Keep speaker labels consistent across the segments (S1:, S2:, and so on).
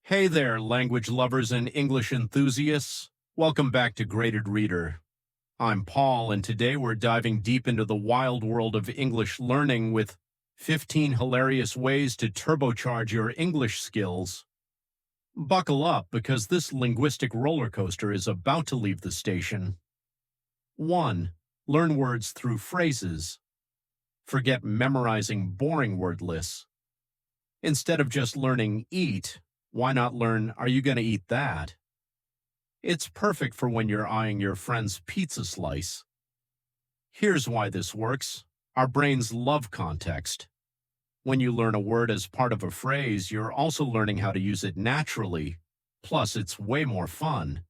S1: Hey there, language lovers and English enthusiasts. Welcome back to Graded Reader. I'm Paul, and today we're diving deep into the wild world of English learning with 15 hilarious ways to turbocharge your English skills. Buckle up because this linguistic roller coaster is about to leave the station. 1. Learn words through phrases. Forget memorizing boring word lists. Instead of just learning eat, why not learn, are you going to eat that? It's perfect for when you're eyeing your friend's pizza slice. Here's why this works. Our brains love context. When you learn a word as part of a phrase, you're also learning how to use it naturally. Plus, it's way more fun.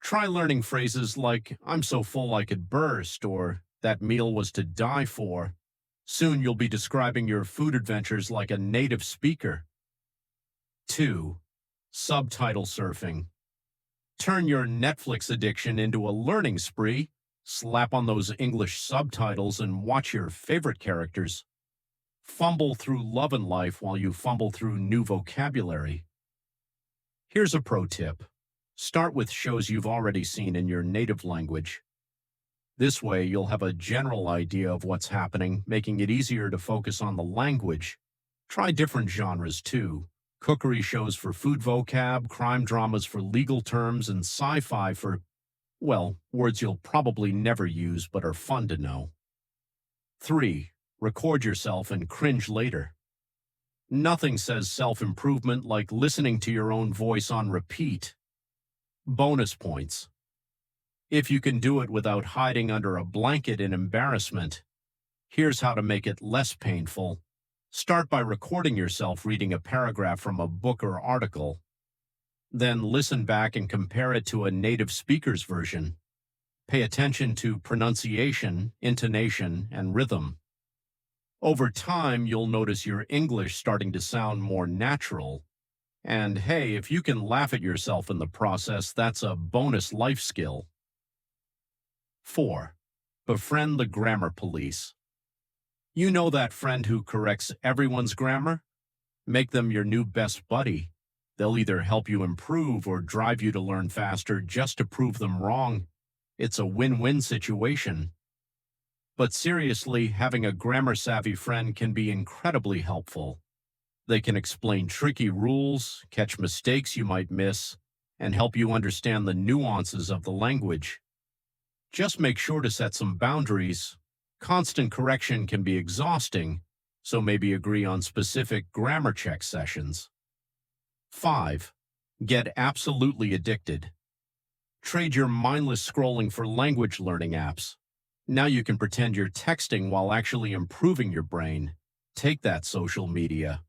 S1: Try learning phrases like, I'm so full I could burst, or that meal was to die for. Soon you'll be describing your food adventures like a native speaker. 2. Subtitle surfing. Turn your Netflix addiction into a learning spree. Slap on those English subtitles and watch your favorite characters. Fumble through love and life while you fumble through new vocabulary. Here's a pro tip. Start with shows you've already seen in your native language. This way, you'll have a general idea of what's happening, making it easier to focus on the language. Try different genres too. Cookery shows for food vocab, crime dramas for legal terms, and sci-fi for, well, words you'll probably never use but are fun to know. 3. Record yourself and cringe later. Nothing says self-improvement like listening to your own voice on repeat. Bonus points. If you can do it without hiding under a blanket in embarrassment, here's how to make it less painful. Start by recording yourself reading a paragraph from a book or article. Then listen back and compare it to a native speaker's version. Pay attention to pronunciation, intonation, and rhythm. Over time, you'll notice your English starting to sound more natural. And hey, if you can laugh at yourself in the process, that's a bonus life skill. 4. Befriend the grammar police. You know that friend who corrects everyone's grammar? Make them your new best buddy. They'll either help you improve or drive you to learn faster just to prove them wrong. It's a win-win situation. But seriously, having a grammar-savvy friend can be incredibly helpful. They can explain tricky rules, catch mistakes you might miss, and help you understand the nuances of the language. Just make sure to set some boundaries. Constant correction can be exhausting, so maybe agree on specific grammar check sessions. 5. Get absolutely addicted. Trade your mindless scrolling for language learning apps. Now you can pretend you're texting while actually improving your brain. Take that, social media.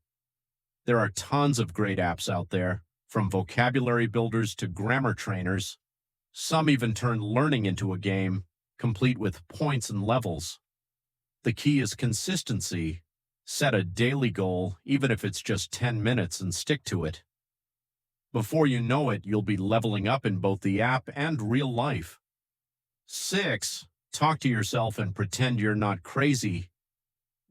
S1: There are tons of great apps out there, from vocabulary builders to grammar trainers. Some even turn learning into a game, complete with points and levels. The key is consistency. Set a daily goal, even if it's just 10 minutes, and stick to it. Before you know it, you'll be leveling up in both the app and real life. 6. Talk to yourself and pretend you're not crazy.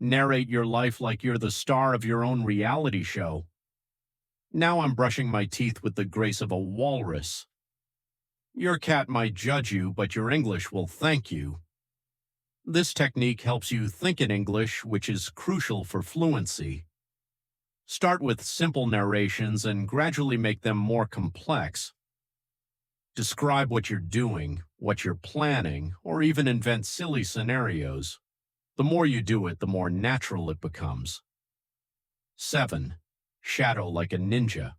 S1: Narrate your life like you're the star of your own reality show. Now I'm brushing my teeth with the grace of a walrus. Your cat might judge you, but your English will thank you. This technique helps you think in English, which is crucial for fluency. Start with simple narrations and gradually make them more complex. Describe what you're doing, what you're planning, or even invent silly scenarios. The more you do it, the more natural it becomes. 7. Shadow like a ninja.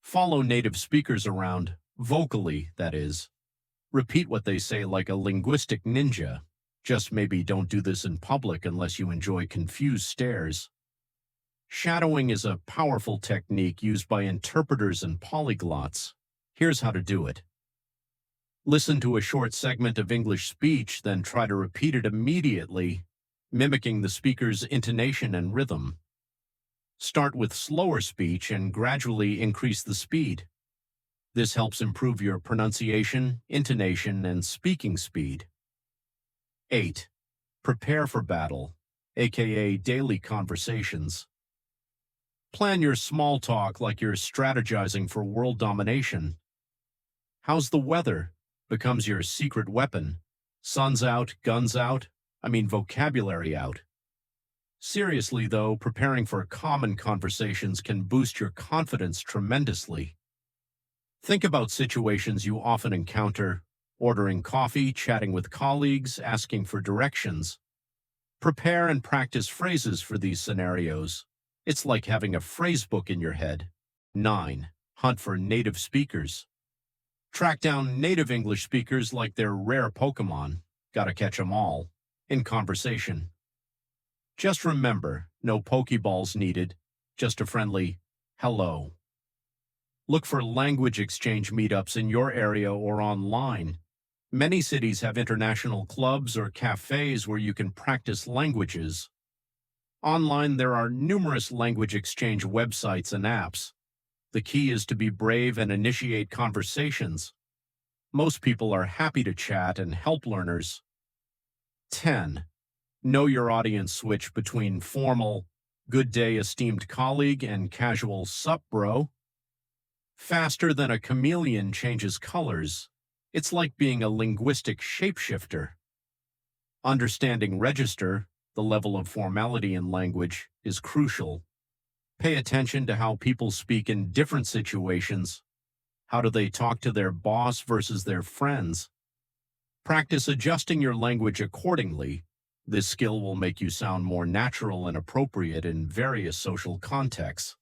S1: Follow native speakers around, vocally, that is. Repeat what they say like a linguistic ninja. Just maybe don't do this in public unless you enjoy confused stares. Shadowing is a powerful technique used by interpreters and polyglots. Here's how to do it. Listen to a short segment of English speech, then try to repeat it immediately, mimicking the speaker's intonation and rhythm. Start with slower speech and gradually increase the speed. This helps improve your pronunciation, intonation, and speaking speed. 8. Prepare for battle, aka daily conversations. Plan your small talk like you're strategizing for world domination. How's the weather? Becomes your secret weapon. Sun's out, guns out, vocabulary out. Seriously, though, preparing for common conversations can boost your confidence tremendously. Think about situations you often encounter: ordering coffee, chatting with colleagues, asking for directions. Prepare and practice phrases for these scenarios. It's like having a phrase book in your head. 9. Hunt for native speakers. Track down native English speakers like they're rare Pokemon. Gotta catch 'em all. In conversation. Just remember, no Pokeballs needed, just a friendly hello. Look for language exchange meetups in your area or online. Many cities have international clubs or cafes where you can practice languages. Online, there are numerous language exchange websites and apps. The key is to be brave and initiate conversations. Most people are happy to chat and help learners. 10. Know your audience. Switch between formal, good day esteemed colleague, and casual sup bro. Faster than a chameleon changes colors. It's like being a linguistic shapeshifter. Understanding register, the level of formality in language, is crucial. Pay attention to how people speak in different situations. How do they talk to their boss versus their friends? Practice adjusting your language accordingly. This skill will make you sound more natural and appropriate in various social contexts.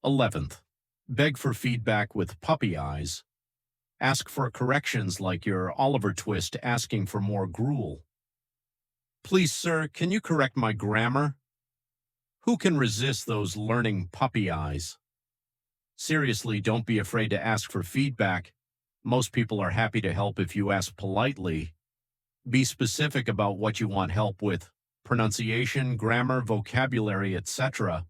S1: 11th, beg for feedback with puppy eyes. Ask for corrections like you're Oliver Twist asking for more gruel. Please, sir, can you correct my grammar? Who can resist those learning puppy eyes? Seriously, don't be afraid to ask for feedback. Most people are happy to help if you ask politely. Be specific about what you want help with: pronunciation, grammar, vocabulary, etc.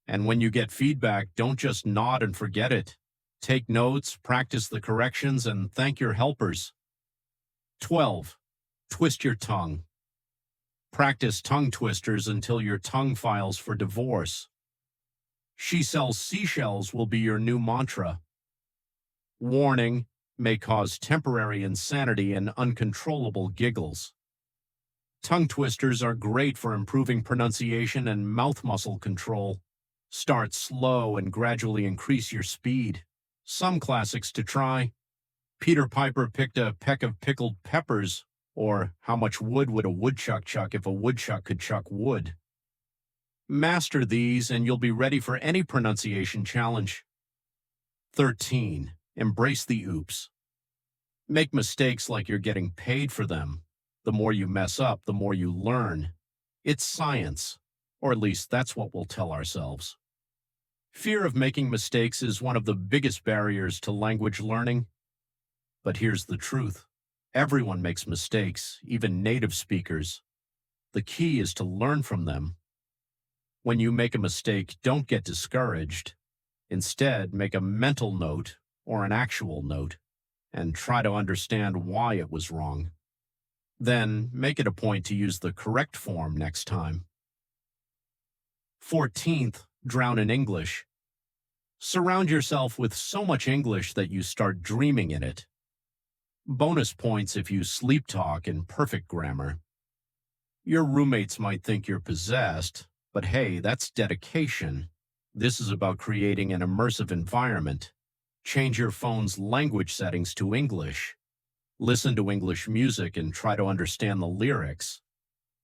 S1: And when you get feedback, don't just nod and forget it. Take notes, practice the corrections, and thank your helpers. 12. Twist your tongue. Practice tongue twisters until your tongue files for divorce. She sells seashells will be your new mantra. Warning: may cause temporary insanity and uncontrollable giggles. Tongue twisters are great for improving pronunciation and mouth muscle control. Start slow and gradually increase your speed. Some classics to try: Peter Piper picked a peck of pickled peppers, or how much wood would a woodchuck chuck if a woodchuck could chuck wood? Master these and you'll be ready for any pronunciation challenge. 13. Embrace the oops. Make mistakes like you're getting paid for them. The more you mess up, the more you learn. It's science, or at least that's what we'll tell ourselves. Fear of making mistakes is one of the biggest barriers to language learning. But here's the truth. Everyone makes mistakes, even native speakers. The key is to learn from them. When you make a mistake, don't get discouraged. Instead, make a mental note or an actual note and try to understand why it was wrong. Then, make it a point to use the correct form next time. 14th, drown in English. Surround yourself with so much English that you start dreaming in it. Bonus points if you sleep talk in perfect grammar. Your roommates might think you're possessed, but hey, that's dedication. This is about creating an immersive environment. Change your phone's language settings to English. Listen to English music and try to understand the lyrics.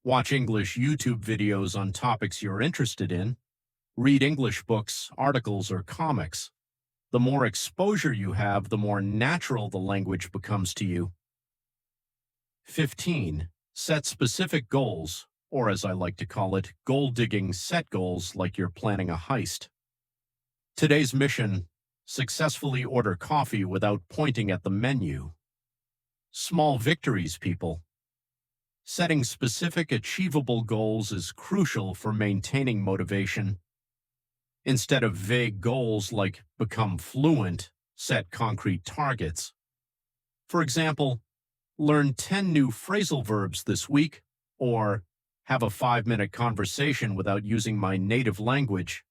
S1: Watch English YouTube videos on topics you're interested in. Read English books, articles, or comics. The more exposure you have, the more natural the language becomes to you. 15. Set specific goals, or as I like to call it, goal-digging. Set goals like you're planning a heist. Today's mission: successfully order coffee without pointing at the menu. Small victories, people. Setting specific, achievable goals is crucial for maintaining motivation. Instead of vague goals like become fluent, set concrete targets. For example, learn 10 new phrasal verbs this week, or have a 5-minute conversation without using my native language.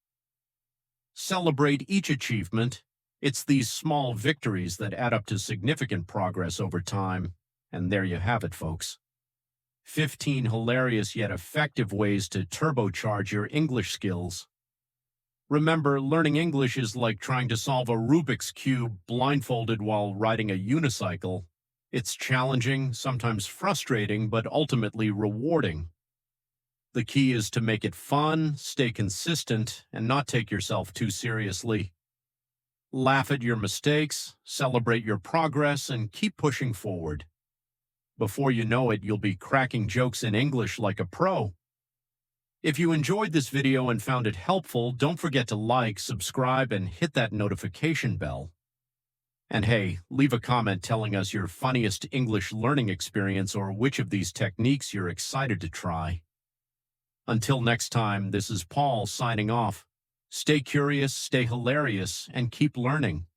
S1: Celebrate each achievement. It's these small victories that add up to significant progress over time. And there you have it, folks. 15 hilarious yet effective ways to turbocharge your English skills. Remember, learning English is like trying to solve a Rubik's Cube blindfolded while riding a unicycle. It's challenging, sometimes frustrating, but ultimately rewarding. The key is to make it fun, stay consistent, and not take yourself too seriously. Laugh at your mistakes, celebrate your progress, and keep pushing forward. Before you know it, you'll be cracking jokes in English like a pro. If you enjoyed this video and found it helpful, don't forget to like, subscribe, and hit that notification bell. And hey, leave a comment telling us your funniest English learning experience or which of these techniques you're excited to try. Until next time, this is Paul signing off. Stay curious, stay hilarious, and keep learning.